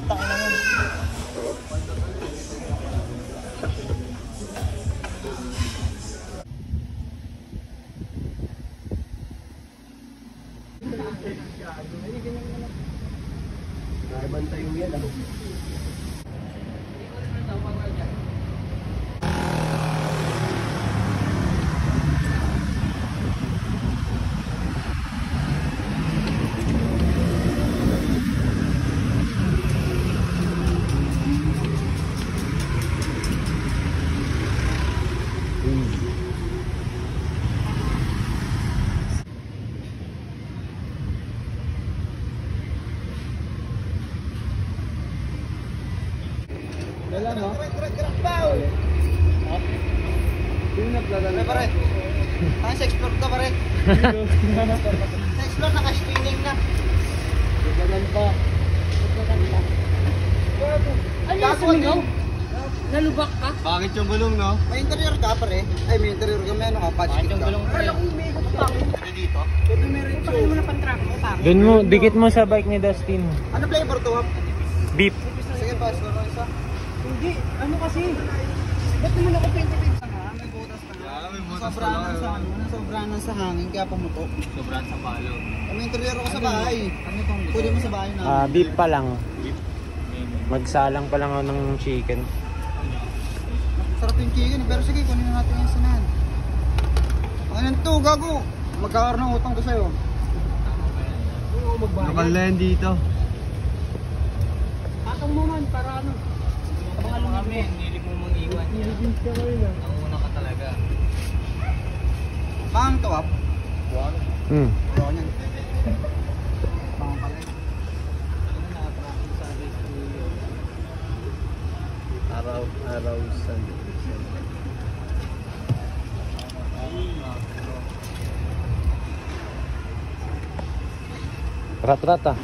Tayo na yun. Nakibantay yung yan. Wala no? Yung naglalala. Pare. Sa explore ka pare. Sa explore naka-streaming na. Ganun pa. Ano yung sumigaw? Nalubak ka? Bakit yung gulong, no? May interior ka pare. Ay may interior ka, may ano ka, patch kit ka. Pwede dito. Pwede meron Pakil mo na pang-track mo, pare. Doon mo, dikit mo sa bike ni Dustin. Ano flavor to? Beef. Sige pa, siguro isa. Hindi, ano kasi? Ba't naman ako paint-paint sa nga? May butas na. Yeah, may butas Sobrang pala, sa oh. ano, sobrang sa hangin kaya pumutok. Sobrang sa palo. May interior ako sa bahay. Pwede mo sa bahay na. Beef pa lang. Magsalang pa lang ako ng chicken. Sarap yung chicken, pero sige, kunin na natin yung sinahan. Ano to, gago? Magkakaroon ng utang ko sa'yo. Lokal na yan dito. Patong mo man, para ano? Abangan kami, nilig mo mong iwan niya. Nauna ka talaga. Pang to up. Hmm. Oo yan. Pang pala. Araw Sunday. Rat-rat ah.